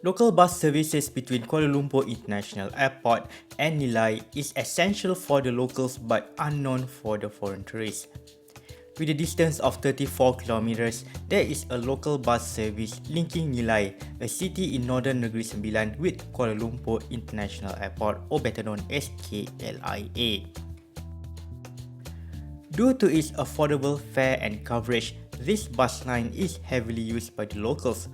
Local bus services between Kuala Lumpur International Airport and Nilai is essential for the locals but unknown for the foreign tourists. With a distance of 34 kilometers, there is a local bus service linking Nilai, a city in northern Negeri Sembilan, with Kuala Lumpur International Airport, or better known as KLIA. Due to its affordable fare and coverage, this bus line is heavily used by the locals.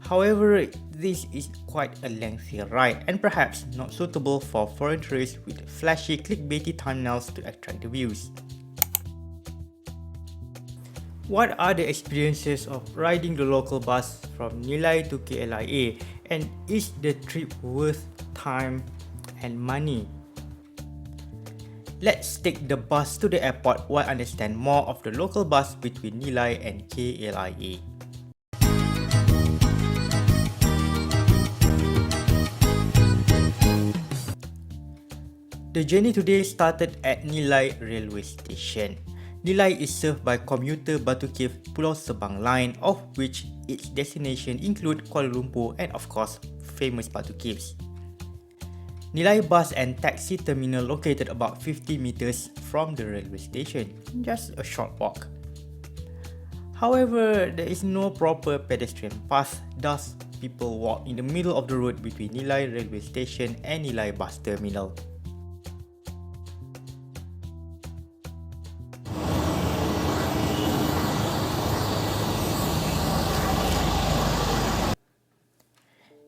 However, this is quite a lengthy ride and perhaps not suitable for foreign tourists with flashy clickbaity thumbnails to attract the views. What are the experiences of riding the local bus from Nilai to KLIA, and is the trip worth time and money? Let's take the bus to the airport while understand more of the local bus between Nilai and KLIA. The journey today started at Nilai railway station. Nilai is served by commuter Batu Cave Pulau Sepang line, of which its destination include Kuala Lumpur and of course famous Batu Caves. Nilai bus and taxi terminal located about 50 meters from the railway station, just a short walk. However, there is no proper pedestrian path, thus people walk in the middle of the road between Nilai railway station and Nilai bus terminal.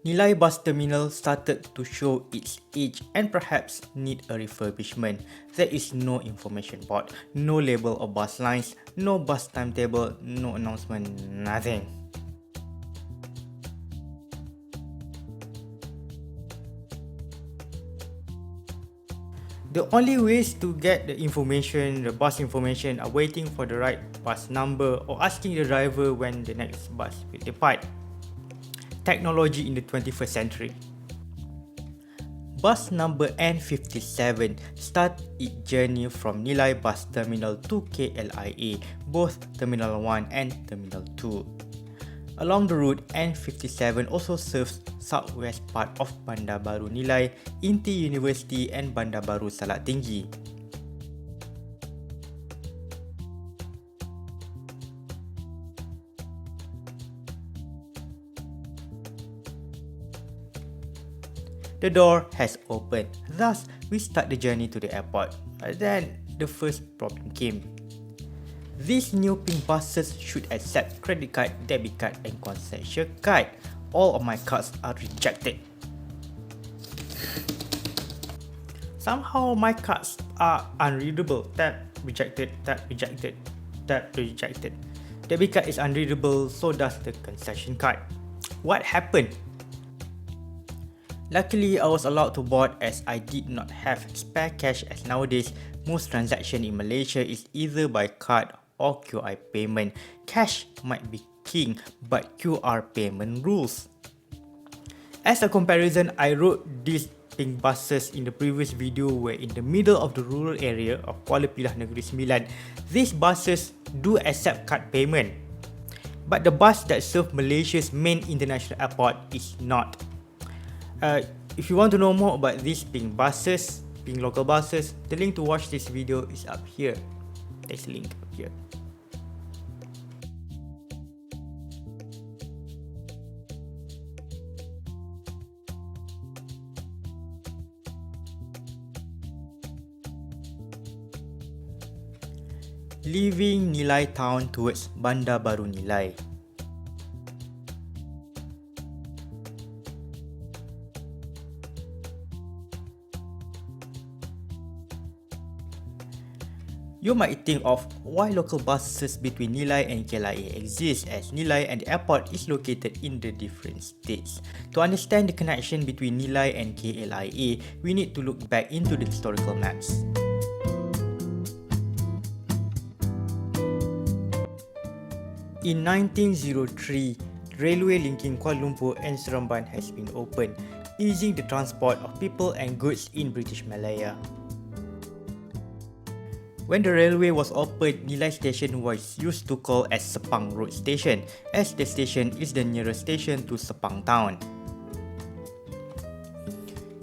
Nilai bus terminal started to show its age and perhaps need a refurbishment. There is no information board, no label of bus lines, no bus timetable, no announcement, nothing. The only ways to get the bus information, are waiting for the right bus number or asking the driver when the next bus will depart. Technology in the 21st century. Bus number N57 start its journey from Nilai bus terminal to KLIA, both Terminal 1 and Terminal 2. Along the route, N57 also serves southwest part of Bandar Baru Nilai, Inti University and Bandar Baru Salak Tinggi. The door has opened, thus we start the journey to the airport. Then the first problem came. These new pink buses should accept credit card, debit card and concession card. All of my cards are rejected. Somehow my cards are unreadable. Tap rejected, tap rejected, tap rejected. Debit card is unreadable, so does the concession card. What happened? Luckily, I was allowed to board as I did not have spare cash, as nowadays most transaction in Malaysia is either by card or QR payment. Cash might be king, but QR payment rules. As a comparison, I rode these pink buses in the previous video where in the middle of the rural area of Kuala Pilah Negeri Sembilan, these buses do accept card payment. But the bus that serves Malaysia's main international airport is not. If you want to know more about these pink local buses, the link to watch this video is up here. There's a link up here. Leaving Nilai town towards Bandar Baru Nilai. You might think of why local buses between Nilai and KLIA exist, as Nilai and the airport is located in the different states. To understand the connection between Nilai and KLIA, we need to look back into the historical maps. In 1903, railway linking Kuala Lumpur and Seremban has been opened, easing the transport of people and goods in British Malaya. When the railway was opened, Nilai station was used to call as Sepang Road Station, as the station is the nearest station to Sepang town.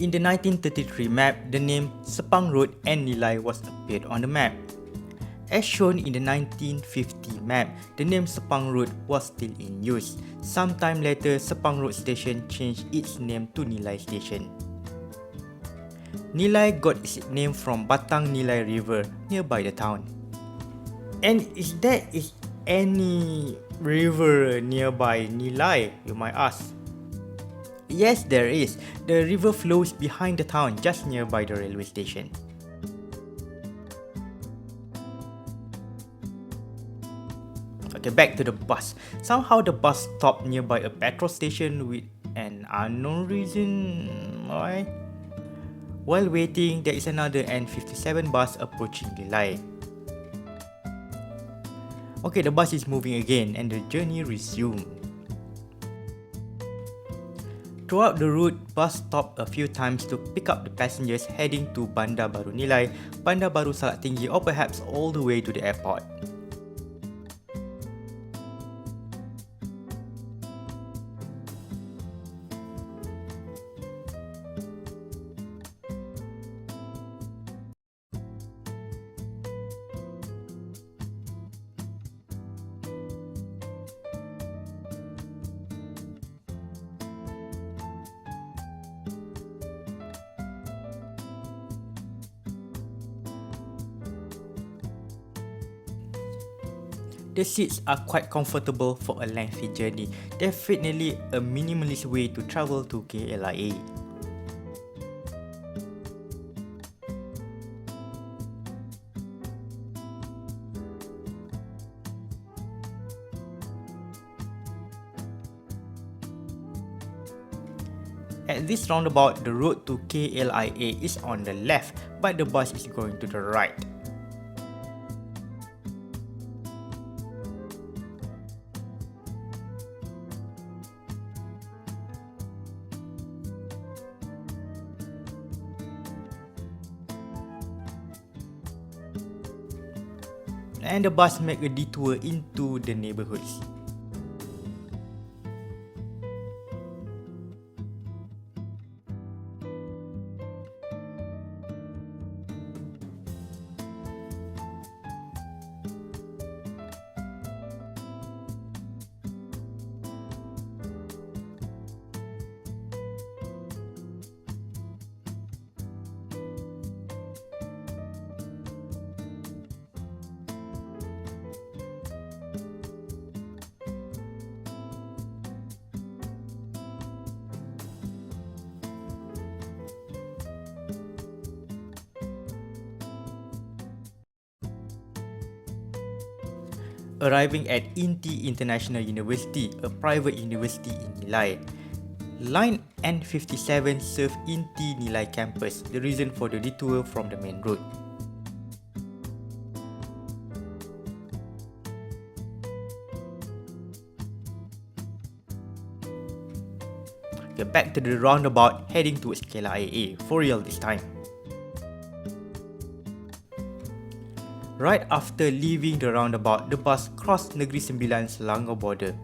In the 1933 map, the name Sepang Road and Nilai was appeared on the map. As shown in the 1950 map, the name Sepang Road was still in use. Sometime later, Sepang Road Station changed its name to Nilai Station. Nilai got its name from Batang Nilai River nearby the town. And is there any river nearby Nilai, you might ask? Yes, there is. The river flows behind the town just nearby the railway station. Okay, back to the bus. Somehow the bus stopped nearby a petrol station with an unknown reason. Why? While waiting, there is another N57 bus approaching Nilai. Okay, the bus is moving again and the journey resumed. Throughout the route, bus stopped a few times to pick up the passengers heading to Bandar Baru Nilai, Bandar Baru Salak Tinggi, or perhaps all the way to the airport. The seats are quite comfortable for a lengthy journey, definitely a minimalist way to travel to KLIA. At this roundabout, the road to KLIA is on the left, but the bus is going to the right. And the bus make a detour into the neighborhoods. Arriving at Inti International University, a private university in Nilai. Line N57 serve Inti Nilai campus, the reason for the detour from the main road. Okay, back to the roundabout heading towards KLIA, for real this time. Right after leaving the roundabout, the bus crossed Negeri Sembilan Selangor border.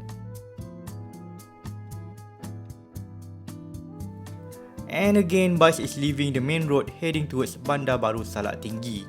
And again, bus is leaving the main road heading towards Bandar Baru Salak Tinggi.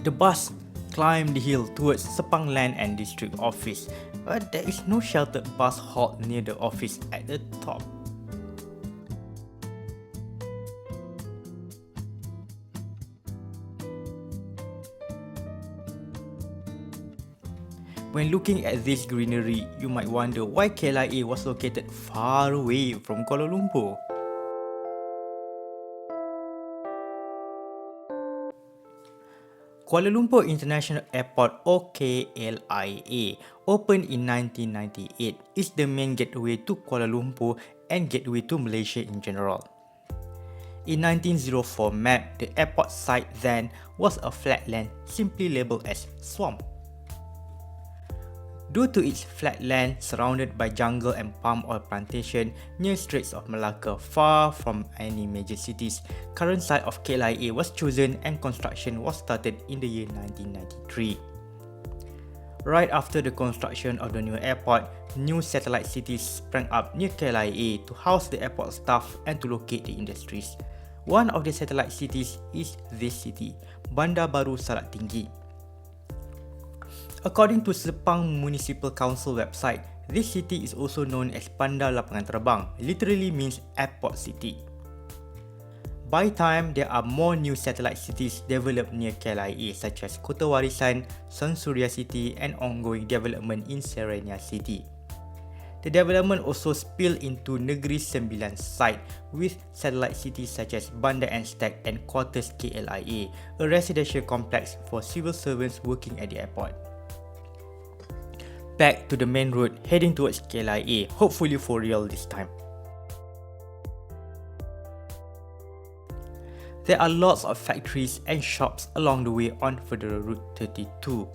The bus climbed the hill towards Sepang Land and District Office, but there is no sheltered bus halt near the office at the top. When looking at this greenery, you might wonder why KLIA was located far away from Kuala Lumpur. Kuala Lumpur International Airport, or KLIA, opened in 1998, is the main gateway to Kuala Lumpur and gateway to Malaysia in general. In 1904 map, the airport site then was a flatland simply labelled as swamp. Due to its flatland surrounded by jungle and palm oil plantation near Straits of Malacca, far from any major cities, current site of KLIA was chosen and construction was started in the year 1993. Right after the construction of the new airport, new satellite cities sprang up near KLIA to house the airport staff and to locate the industries. One of the satellite cities is this city, Bandar Baru Salak Tinggi. According to Sepang Municipal Council website, this city is also known as Bandar Lapangan Terbang, literally means airport city. By time, there are more new satellite cities developed near KLIA such as Kota Warisan, Sensuria City and ongoing development in Serenia City. The development also spilled into Negeri Sembilan site with satellite cities such as Bandar Anstek and Quarters KLIA, a residential complex for civil servants working at the airport. Back to the main road heading towards KLIA, hopefully for real this time. There are lots of factories and shops along the way on Federal Route 32.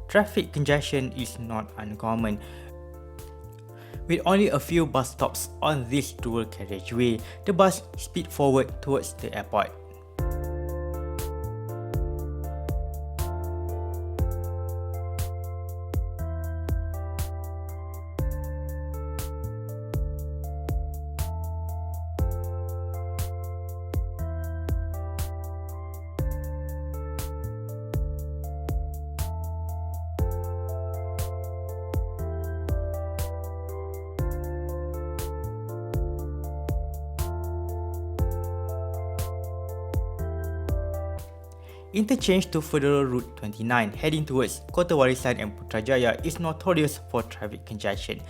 Traffic congestion is not uncommon, with only a few bus stops on this dual carriageway. The bus speed forward towards the airport. Interchange to Federal Route 29 heading towards Kota Warisan and Putrajaya is notorious for traffic congestion.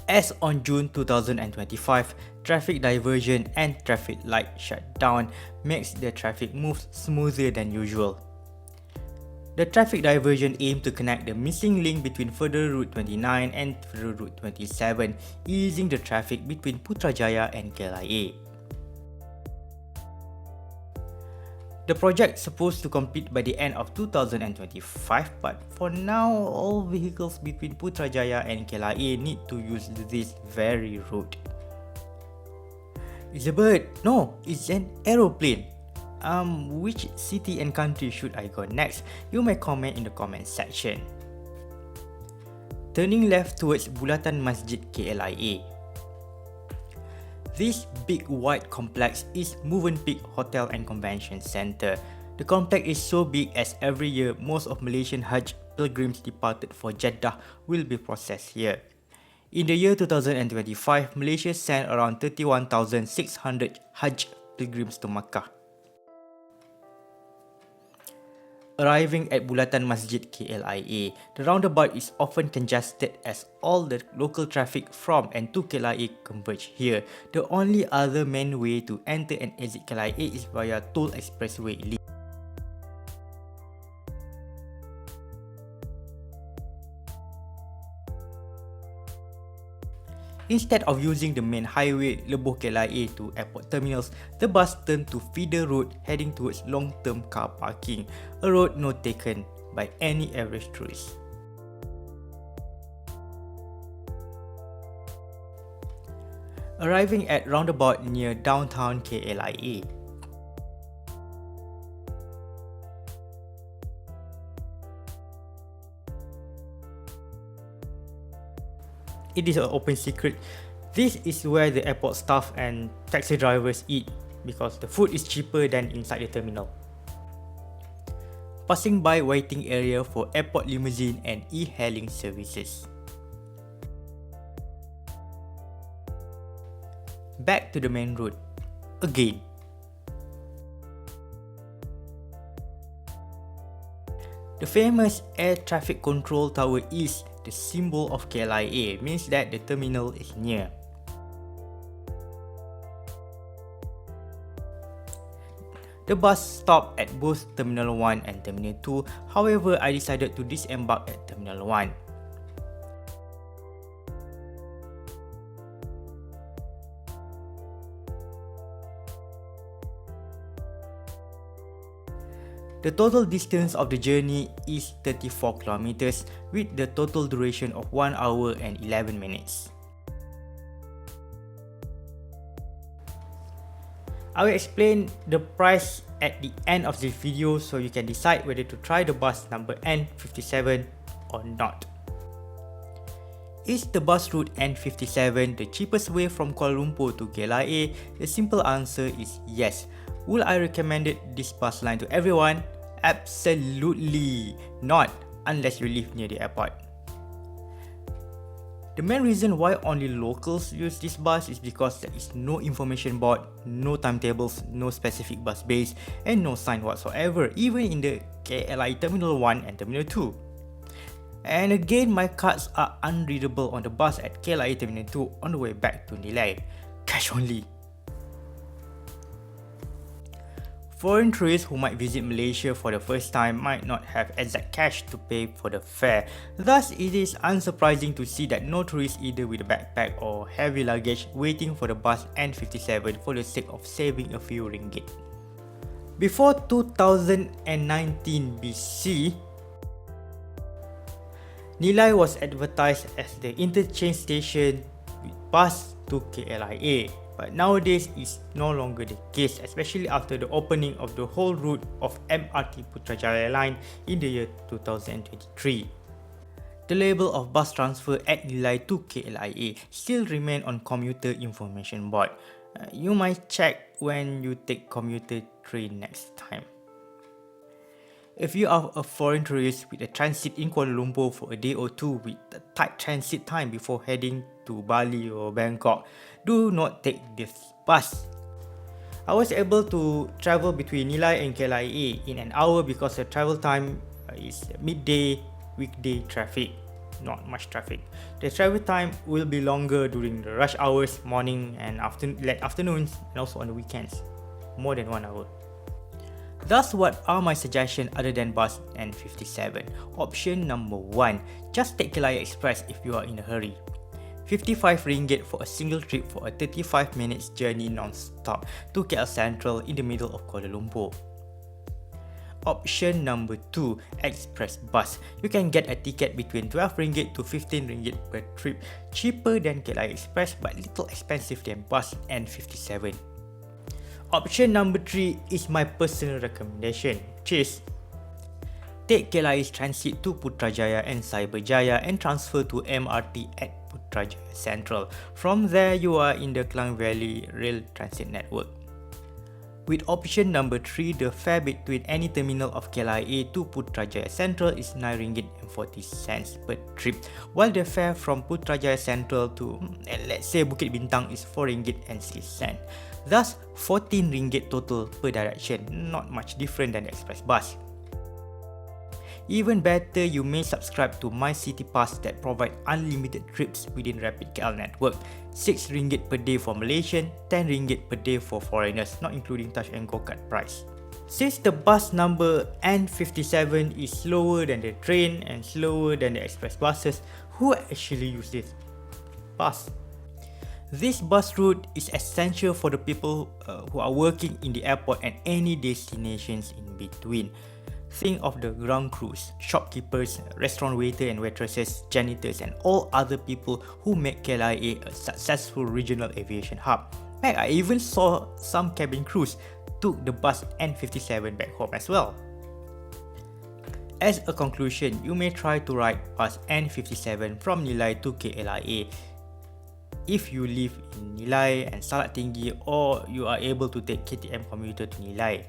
As on June 2025, traffic diversion and traffic light shutdown makes the traffic move smoother than usual. The traffic diversion aimed to connect the missing link between Federal Route 29 and Federal Route 27, easing the traffic between Putrajaya and KLIA. The project is supposed to complete by the end of 2025, but for now, all vehicles between Putrajaya and KLIA need to use this very road. It's a bird. No, it's an aeroplane. Which city and country should I go next? You may comment in the comment section. Turning left towards Bulatan Masjid KLIA. This big white complex is Movenpick Hotel and Convention Centre. The complex is so big as every year most of Malaysian Hajj pilgrims departed for Jeddah will be processed here. In the year 2025, Malaysia sent around 31,600 Hajj pilgrims to Makkah. Arriving at Bulatan Masjid KLIA, the roundabout is often congested as all the local traffic from and to KLIA converge here. The only other main way to enter and exit KLIA is via Toll Expressway. Instead of using the main highway Lebuh KLIA to airport terminals, the bus turned to feeder road heading towards long-term car parking, a road not taken by any average tourist. Arriving at roundabout near downtown KLIA. It is an open secret. This is where the airport staff and taxi drivers eat because the food is cheaper than inside the terminal. Passing by waiting area for airport limousine and e-hailing services. Back to the main road again. The famous air traffic control tower is the symbol of KLIA, means that the terminal is near. The bus stopped at both Terminal 1 and Terminal 2, however I decided to disembark at Terminal 1. The total distance of the journey is 34 kilometers with the total duration of 1 hour and 11 minutes. I will explain the price at the end of this video so you can decide whether to try the bus number N57 or not. Is the bus route N57 the cheapest way from Kuala Lumpur to KLIA? The simple answer is yes. Would I recommend this bus line to everyone? Absolutely not, unless you live near the airport. The main reason why only locals use this bus is because there is no information board, no timetables, no specific bus base, and no sign whatsoever, even in the KLIA Terminal 1 and Terminal 2. And again, my cards are unreadable on the bus at KLIA Terminal 2 on the way back to Nilai. Cash only. Foreign tourists who might visit Malaysia for the first time might not have exact cash to pay for the fare. Thus, it is unsurprising to see that no tourists either with a backpack or heavy luggage waiting for the bus N57 for the sake of saving a few ringgit. Before 2019 BC, Nilai was advertised as the interchange station with bus to KLIA. But nowadays, it's no longer the case, especially after the opening of the whole route of MRT Putrajaya line in the year 2023. The label of bus transfer at Nilai to KLIA still remain on commuter information board. You might check when you take commuter train next time. If you are a foreign tourist with a transit in Kuala Lumpur for a day or two with a tight transit time before heading to Bali or Bangkok, do not take this bus. I was able to travel between Nilai and KLIA in an hour because the travel time is midday weekday traffic, not much traffic. The travel time will be longer during the rush hours, morning and late afternoons, and also on the weekends, more than 1 hour. Thus, what are my suggestions other than bus N57? Option number 1, just take KLIA Express if you are in a hurry. 55 ringgit for a single trip for a 35 minutes journey non-stop to KL Central in the middle of Kuala Lumpur. Option number 2, Express Bus. You can get a ticket between 12 ringgit to 15 ringgit per trip, cheaper than KLIA Express but little expensive than bus N57. Option number 3 is my personal recommendation, which is take KLIA's transit to Putrajaya and Cyberjaya and transfer to MRT at Putrajaya Central. From there, you are in the Klang Valley Rail Transit Network. With option number 3, the fare between any terminal of KLIA to Putrajaya Central is 9 ringgit and 40 cents per trip, while the fare from Putrajaya Central to, let's say, Bukit Bintang is 4 ringgit and 6 cents. Thus, 14 ringgit total per direction, not much different than the express bus. Even better, you may subscribe to My City Pass that provide unlimited trips within Rapid KL network. 6 ringgit per day for Malaysian, 10 ringgit per day for foreigners, not including touch and go card price. Since the bus number N57 is slower than the train and slower than the express buses, who actually use this bus? This bus route is essential for the people who are working in the airport and any destinations in between. Think of the ground crews, shopkeepers, restaurant waiter and waitresses, janitors and all other people who make KLIA a successful regional aviation hub. Heck, I even saw some cabin crews took the bus N57 back home as well. As a conclusion, you may try to ride bus N57 from Nilai to KLIA if you live in Nilai and Salak Tinggi, or you are able to take KTM Komuter to Nilai.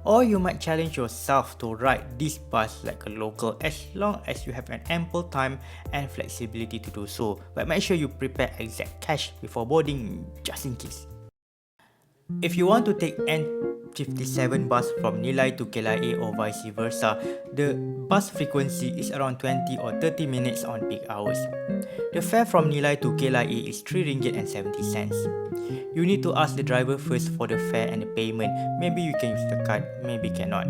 Or you might challenge yourself to ride this bus like a local as long as you have an ample time and flexibility to do so. But make sure you prepare exact cash before boarding just in case. If you want to take N57 bus from Nilai to KLIA or vice versa, the bus frequency is around 20 or 30 minutes on peak hours. The fare from Nilai to KLIA is 3 ringgit and 70 cents. You need to ask the driver first for the fare and the payment. Maybe you can use the card, maybe cannot.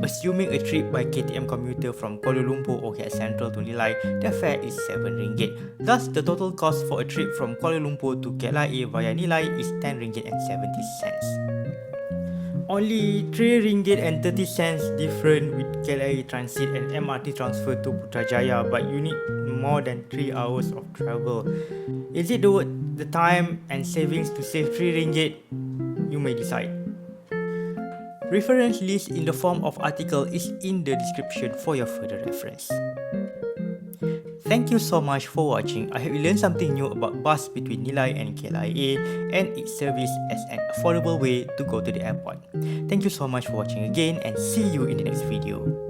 Assuming a trip by KTM Komuter from Kuala Lumpur or KL Central to Nilai, the fare is 7 ringgit. Thus, the total cost for a trip from Kuala Lumpur to KLIA via Nilai is 10 ringgit and 70 cents. only 3 ringgit and 30 cents different with KLIA transit and MRT transfer to Putrajaya, but you need more than 3 hours of travel. Is it worth the time and savings to save 3 ringgit? You may decide. Reference list in the form of article is in the description for your further reference. Thank you so much for watching. I hope you learned something new about bus between Nilai and KLIA and its service as an affordable way to go to the airport. Thank you so much for watching again and see you in the next video.